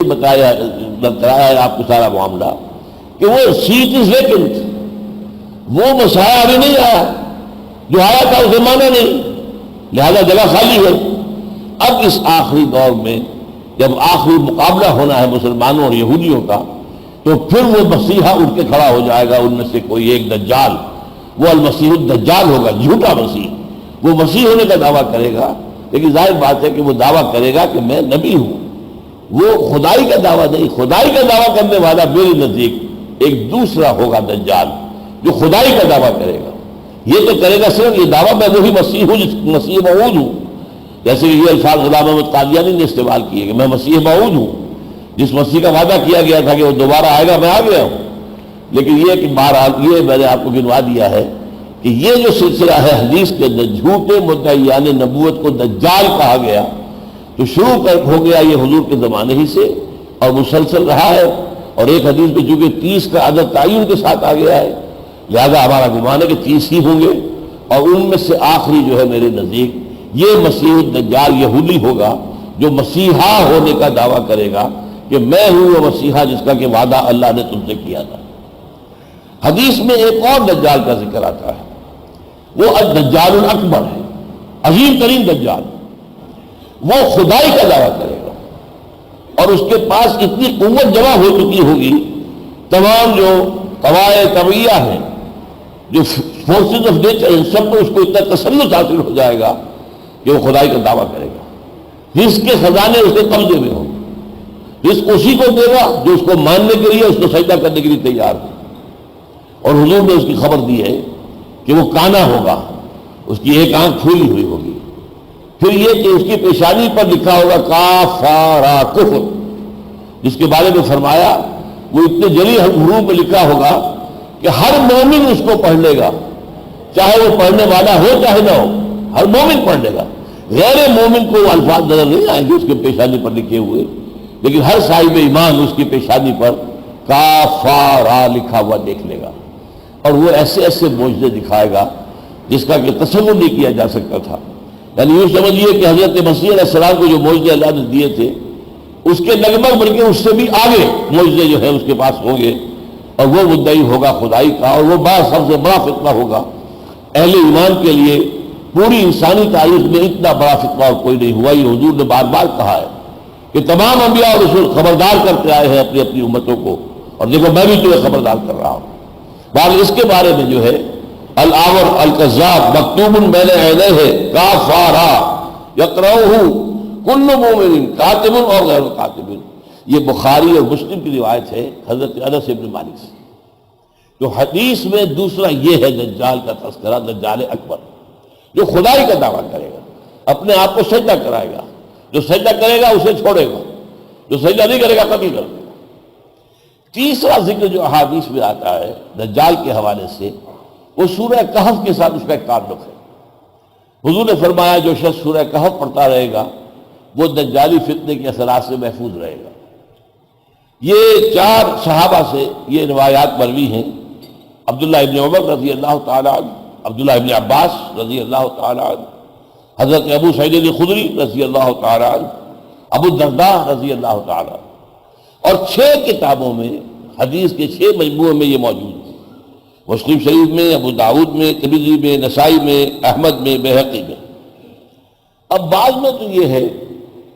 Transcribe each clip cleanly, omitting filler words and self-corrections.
بتایا ہے آپ کو سارا معاملہ کہ وہ سیٹ از ویکنٹ، وہ مسیح ابھی نہیں آیا، جو آیا تھا اسے مانا نہیں، لہذا جگہ خالی ہے۔ اب اس آخری دور میں جب آخری مقابلہ ہونا ہے مسلمانوں اور یہودیوں کا، تو پھر وہ مسیحا اٹھ کے کھڑا ہو جائے گا، ان میں سے کوئی ایک دجال، وہ المسیح الدجال ہوگا، جھوٹا مسیح، وہ مسیح ہونے کا دعویٰ کرے گا، لیکن ظاہر بات ہے کہ وہ دعویٰ کرے گا کہ میں نبی ہوں، وہ خدائی کا دعویٰ نہیں۔ خدائی کا دعویٰ کرنے والا میرے نزدیک ایک دوسرا ہوگا دجال، جو خدائی کا دعویٰ کرے گا۔ یہ تو کرے گا صرف یہ دعویٰ میں وہی مسیح ہوں جس مسیح موعود ہوں، جیسے کہ یہ الفاظ غلام احمد قادیانی نے استعمال کیے کہ میں مسیح موعود ہوں، جس مسیح کا وعدہ کیا گیا تھا کہ وہ دوبارہ آئے گا، میں آ گیا ہوں۔ لیکن یہ کہ بہرحال یہ میں نے آپ کو گنوا دیا ہے کہ یہ جو سلسلہ ہے حدیث کے اندر جھوٹے مدعیان نبوت کو دجال کہا گیا، تو شروع ہو گیا یہ حضور کے زمانے ہی سے اور مسلسل رہا ہے، اور ایک حدیث میں چونکہ 30 کا عدد تعین کے ساتھ آ گیا ہے، لہذا ہمارا گمان ہے کہ 30 ہی ہوں گے، اور ان میں سے آخری جو ہے میرے نزدیک یہ مسیح الدجال یہودی ہوگا، جو مسیحا ہونے کا دعویٰ کرے گا کہ میں ہوں وہ مسیحا جس کا کہ وعدہ اللہ نے تم سے کیا تھا۔ حدیث میں ایک اور دجال کا ذکر آتا ہے، وہ الدجال الاکبر ہے، عظیم ترین دجال، وہ خدائی کا دعویٰ کرے گا، اور اس کے پاس اتنی قوت جمع ہو چکی ہوگی، تمام جو قواعد طبیعہ ہیں، جو فورسز آف نیچر، ان سب میں اس کو اتنا تسلط حاصل ہو جائے گا کہ وہ خدائی کا دعویٰ کرے گا۔ رزق کے خزانے اس کے قبضے میں ہوں، رزق اسی کو دے گا جو اس کو ماننے کے لیے، اس کو سجدہ کرنے کے لیے تیار ہو۔ اور حضور نے اس کی خبر دی ہے کہ وہ کانا ہوگا، اس کی ایک آنکھ کھلی ہوئی ہوگی، پھر یہ کہ اس کی پیشانی پر لکھا ہوگا کافارا کفر، جس کے بارے میں فرمایا وہ اتنے جلی حروف میں لکھا ہوگا کہ ہر مومن اس کو پڑھ لے گا، چاہے وہ پڑھنے والا ہو چاہے نہ ہو، ہر مومن پڑھ لے گا۔ غیر مومن کو وہ الفاظ نظر نہیں آئیں گے اس کے پیشانی پر لکھے ہوئے، لیکن ہر صاحب ایمان اس کی پیشانی پر کافارا لکھا ہوا دیکھ لے گا، اور وہ ایسے ایسے معجزے دکھائے گا جس کا کہ تصور نہیں کیا جا سکتا تھا۔ یعنی یوں سمجھیے کہ حضرت مسیح علیہ السلام کو جو معجزے اللہ نے دیے تھے، اس کے لگ بلکہ اس سے بھی آگے معجزے جو ہیں اس کے پاس ہوں گے، اور وہ مدعی ہوگا خدائی کا، اور وہ سب سے بڑا فتنہ ہوگا اہل ایمان کے لیے۔ پوری انسانی تاریخ میں اتنا بڑا فتنہ اور کوئی نہیں ہوا۔ یہ حضور نے بار بار کہا ہے کہ تمام انبیاء اور رسول خبردار کرتے آئے ہیں اپنی اپنی امتوں کو، اور دیکھو میں بھی تمہیں خبردار کر رہا ہوں۔ بال اس کے بارے میں جو ہے الآور الکذاب مکتوب بین عینیہ کافارا یقرؤہ کل مومن کاتب اور غیر کاتب، یہ بخاری اور مسلم کی روایت ہے حضرت انس بن مالک سے۔ جو حدیث میں دوسرا یہ ہے دجال کا تذکرہ، دجال اکبر، جو خدائی کا دعویٰ کرے گا، اپنے آپ کو سجدہ کرائے گا، جو سجدہ کرے گا اسے چھوڑے گا، جو سجدہ نہیں کرے گا قتل کر دے گا۔ تیسرا ذکر جو احادیث میں آتا ہے دجال کے حوالے سے، وہ سورہ کہف کے ساتھ اس کا ایک تعلق ہے۔ حضور نے فرمایا جو شخص سورہ کہف پڑھتا رہے گا وہ دجالی فتنے کے اثرات سے محفوظ رہے گا۔ یہ 4 صحابہ سے یہ روایات مروی ہیں، عبداللہ ابن عمر رضی اللہ تعالیٰ عنہ، عبداللہ ابن عباس رضی اللہ تعالیٰ عنہ، حضرت ابو سعید الخدری رضی اللہ تعالیٰ عنہ، ابو الدرداء رضی اللہ تعالیٰ عنہ، اور 6 کتابوں میں، حدیث کے 6 مجموعے میں یہ موجود ہے، مسلم شریف میں، ابو داؤد میں، ترمذی میں، نسائی میں، احمد میں، بہقی میں۔ اب بعض میں تو یہ ہے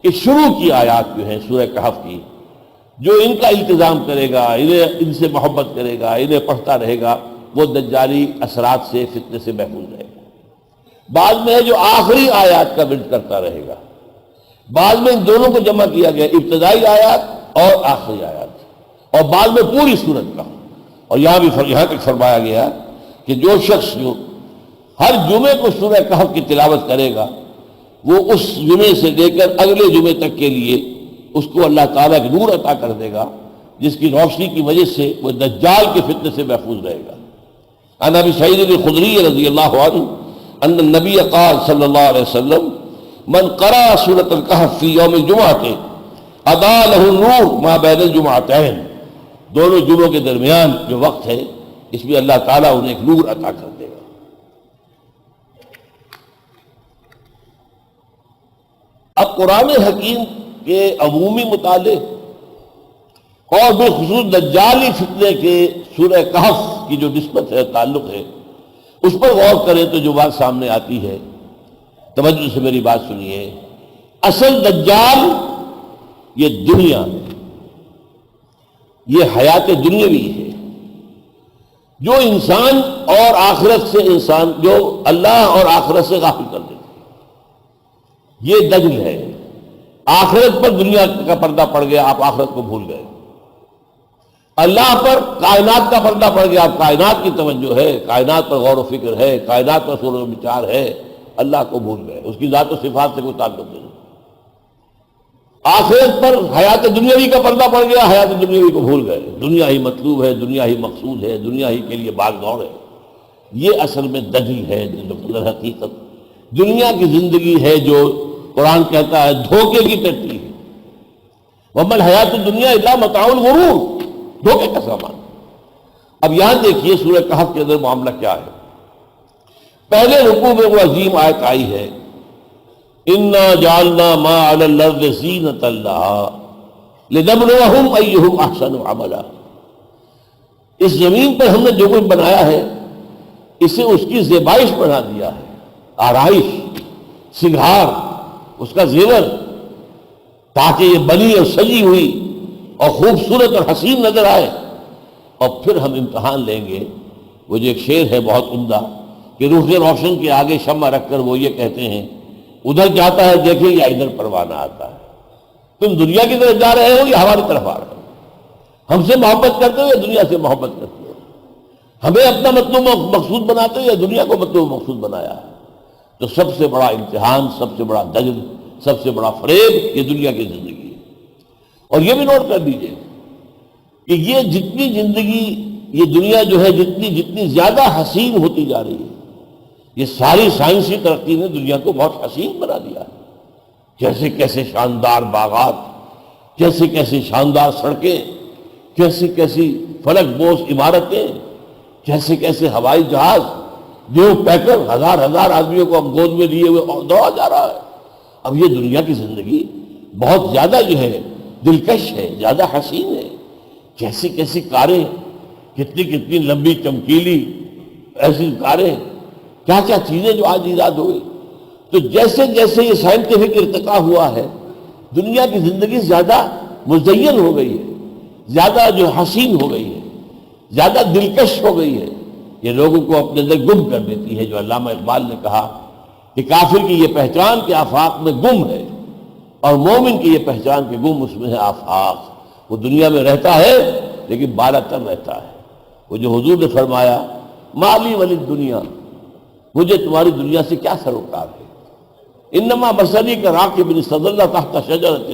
کہ شروع کی آیات جو ہیں سورہ کہف کی، جو ان کا التزام کرے گا، ان سے محبت کرے گا، انہیں پڑھتا رہے گا، وہ دجالی اثرات سے، فتنے سے محفوظ رہے گا۔ بعض میں ہے جو آخری آیات کا ورد کرتا رہے گا، بعض میں ان دونوں کو جمع کیا گیا، ابتدائی آیات اور آخری آیات، اور بعض میں پوری سورت کا۔ اور یہاں تک فرمایا گیا کہ جو شخص جو ہر جمعے کو سورہ کہف کی تلاوت کرے گا، وہ اس جمعے سے لے کر اگلے جمعے تک کے لیے اس کو اللہ تعالیٰ ایک نور عطا کر دے گا، جس کی روشنی کی وجہ سے وہ دجال کے فتنے سے محفوظ رہے گا۔ عن ابی سعید الخدری رضی اللہ عنہ ان النبی قال صلی اللہ علیہ وسلم من قرأ سورۃ الکہف فی یوم الجمعۃ اضاء له النور ما بین الجمعتین، دونوں جمعوں کے درمیان جو وقت ہے اس میں اللہ تعالیٰ انہیں ایک نور عطا کر دے گا۔ اب قرآن حکیم کے عمومی مطالعے اور بالخصوص دجالی فتنے کے سورہ کہف کی جو نسبت ہے، تعلق ہے، اس پر غور کریں تو جو بات سامنے آتی ہے، توجہ سے میری بات سنیے۔ اصل دجال یہ دنیا، یہ حیات دنیاوی ہے جو انسان اور آخرت سے، انسان جو اللہ اور آخرت سے غافل کر دیتی ہے، یہ دجل ہے۔ آخرت پر دنیا کا پردہ پڑ گیا، آپ آخرت کو بھول گئے۔ اللہ پر کائنات کا پردہ پڑ گیا، آپ کائنات کی توجہ ہے، کائنات پر غور و فکر ہے، کائنات پر سوچ و بچار ہے، اللہ کو بھول گئے، اس کی ذات و صفات سے کوئی تعلق نہیں۔ آخرت پر حیات دنیاوی کا پردہ پڑ گیا، حیات دنیاوی کو بھول گئے، دنیا ہی مطلوب ہے، دنیا ہی مقصود ہے، دنیا ہی کے لیے بھاگ دوڑ ہے۔ یہ اصل میں دجل ہے، در حقیقت دنیا کی زندگی ہے جو قرآن کہتا ہے دھوکے کی ٹٹی ہے۔ وَمَا الْحَيَاةُ الدُّنْيَا إِلَّا مَتَاعُ الْغُرُورِ، دھوکے کا سامان۔ اب یہاں دیکھیے سورہ کہف کے اندر معاملہ کیا ہے۔ پہلے رکوع میں وہ عظیم آیت آئی ہے، اِنَّا جَعَلْنَا مَا عَلَى الْأَرْضِ زِینَةً لَهَا لِنَبْلُوَهُمْ أَيُّهُمْ أَحْسَنُ عَمَلًا۔ اس زمین پر ہم نے جو کچھ بنایا ہے اسے اس کی زیبائش بنا دیا ہے، آرائش، سنگھار، اس کا زیور، تاکہ یہ بنی اور سجی ہوئی اور خوبصورت اور حسین نظر آئے، اور پھر ہم امتحان لیں گے۔ وہ جو ایک شعر ہے بہت عمدہ کہ روح روشن کے آگے شمع رکھ کر وہ یہ کہتے ہیں، ادھر جاتا ہے دیکھیں یا ادھر پروانہ آتا ہے، تم دنیا کی طرف جا رہے ہو یا ہماری طرف آ رہے ہو، ہم سے محبت کرتے ہو یا دنیا سے محبت کرتے ہو، ہمیں اپنا مطلوب مقصود بناتے ہو یا دنیا کو مطلوب مقصود بنایا ہے۔ تو سب سے بڑا امتحان، سب سے بڑا دجل، سب سے بڑا فریب یہ دنیا کی زندگی ہے۔ اور یہ بھی نوٹ کر دیجئے کہ یہ جتنی زندگی، یہ دنیا جو ہے جتنی زیادہ حسین ہوتی جا رہی ہے، یہ ساری سائنسی ترقی نے دنیا کو بہت حسین بنا دیا ہے۔ کیسے کیسے شاندار باغات، کیسے کیسے شاندار سڑکیں، کیسی کیسی فلک بوس عمارتیں، کیسے کیسے ہوائی جہاز، جو پیکر ہزار آدمیوں کو اب گود میں لیے ہوئے دوڑا جا رہا ہے۔ اب یہ دنیا کی زندگی بہت زیادہ جو ہے دلکش ہے، زیادہ حسین ہے۔ کیسی کیسی کاریں، کتنی لمبی چمکیلی ایسی کاریں، کیا کیا چیزیں جو آج ایجاد ہوئی۔ تو جیسے جیسے یہ سائنٹیفک ارتقا ہوا ہے، دنیا کی زندگی زیادہ مزین ہو گئی ہے، زیادہ جو حسین ہو گئی ہے، زیادہ دلکش ہو گئی ہے۔ یہ لوگوں کو اپنے اندر گم کر دیتی ہے، جو علامہ اقبال نے کہا کہ کافر کی یہ پہچان کے آفاق میں گم ہے، اور مومن کی یہ پہچان کے گم اس میں ہے آفاق۔ وہ دنیا میں رہتا ہے لیکن بالا تر رہتا ہے۔ وہ جو حضور نے فرمایا مالی ولی دنیا، مجھے تمہاری دنیا سے کیا سروکار ہے، انما مثلی کا راکب استظل تحت شجرۃ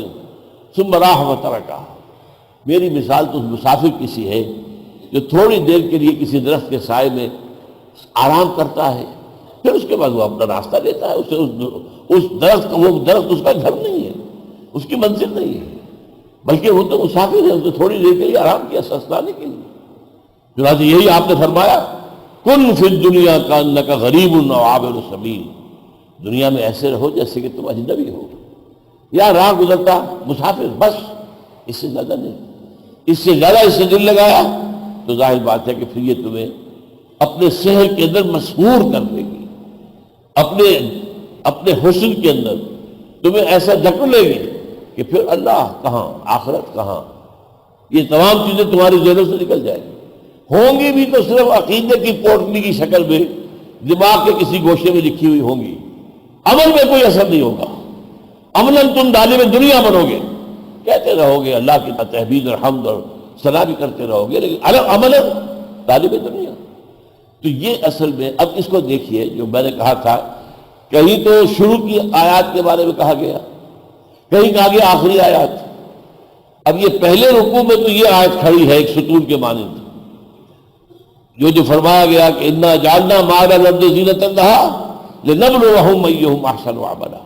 ثم راح وترکھا، میری مثال تو اس مسافر کی سی ہے جو تھوڑی دیر کے لیے کسی درخت کے سائے میں آرام کرتا ہے، پھر اس کے بعد وہ اپنا راستہ لیتا ہے۔ اسے اس درخت کا، وہ درخت اس کا گھر نہیں ہے، اس کی منزل نہیں ہے، بلکہ وہ تو مسافر ہے، اسے تھوڑی دیر کے لیے آرام کیا سستانے کے لیے۔ چنانچہ یہی آپ نے فرمایا کن فی الدنیا کانک غریب او عابر سبیل، دنیا میں ایسے رہو جیسے کہ تم اجنبی ہو یا راہ گزرتا مسافر، بس اس سے زیادہ نہیں۔ اس سے زیادہ اس سے دل لگایا تو ظاہر بات ہے کہ پھر یہ تمہیں اپنے سحر کے اندر مسحور کر دے گی، اپنے حسن کے اندر تمہیں ایسا جکڑ لے گی کہ پھر اللہ کہاں، آخرت کہاں، یہ تمام چیزیں تمہاری ذہنوں سے نکل جائیں گی۔ ہوں گی بھی تو صرف عقیدے کی پوٹلی کی شکل میں، دماغ کے کسی گوشے میں لکھی ہوئی ہوں گی، عمل میں کوئی اثر نہیں ہوگا۔ عملاً تم ظالم دنیا بنو گے، کہتے رہو گے اللہ کی تحمید اور حمد اور ثنا بھی کرتے رہو گے، لیکن عمل ظالم دنیا۔ تو یہ اصل میں اب اس کو دیکھیے، جو میں نے کہا تھا کہیں تو شروع کی آیات کے بارے میں کہا گیا، کہیں کہا گیا آخری آیات۔ اب یہ پہلے رکوع میں تو یہ آیت کھڑی ہے ایک ستون کے مانند، جو فرمایا گیا کہ انا جعلنا ما علی الارض زینۃ لها لنبلوہم ایہم احسن عملا۔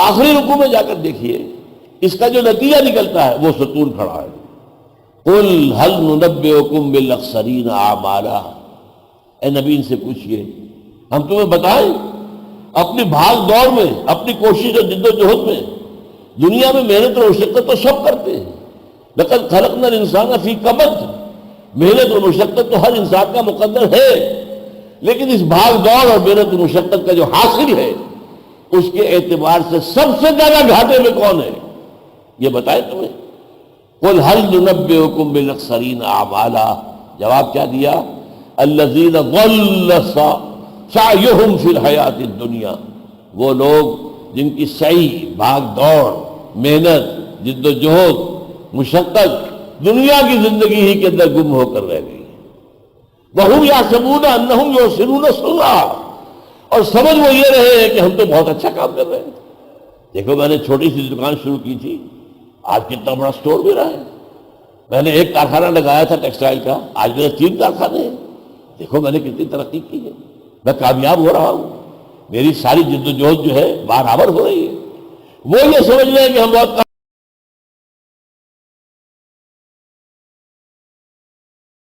آخری رکوع میں جا کر دیکھیے اس کا جو نتیجہ نکلتا ہے، وہ ستون کھڑا ہے، قل هل ننبئکم بالاخسرین اعمالا، اے نبی ان سے پوچھئے ہم تمہیں بتائیں اپنی بھاگ دوڑ میں، اپنی کوشش اور جد و جہد میں، دنیا میں محنت اور مشقت تو سب کرتے ہیں، لقد خلقنا الانسان فی کبد، محنت اور مشقت تو ہر انسان کا مقدر ہے، لیکن اس بھاگ دوڑ اور محنت اور مشقت کا جو حاصل ہے اس کے اعتبار سے سب سے زیادہ گھاٹے میں کون ہے یہ بتائے تمہیں؟ قل هل ننبئکم بالاخسرین اعمالا، جواب کیا دیا؟ الذین ضل سعیہم فی الحیات الدنیا، وہ لوگ جن کی سعی، بھاگ دوڑ، محنت، جد و جہد، مشقت دنیا کی زندگی ہی کے اندر گم ہو کر رہ گئی، وَهُمْ يَحْسَبُونَ أَنَّهُمْ يُحْسِنُونَ صُنْعًا، اور سمجھ وہ یہ رہے ہیں کہ ہم تو بہت اچھا کام کر رہے ہیں۔ دیکھو میں نے چھوٹی سی دکان شروع کی تھی، آج کتنا بڑا سٹور بھی رہا ہے۔ میں نے ایک کارخانہ لگایا تھا ٹیکسٹائل کا، آج میرے 3 کارخانے ہیں۔ دیکھو میں نے کتنی ترقی کی ہے، میں کامیاب ہو رہا ہوں، میری ساری جد و جہد جو ہے برابر ہو رہی ہے۔ وہ یہ سمجھ رہے ہیں کہ ہم بہت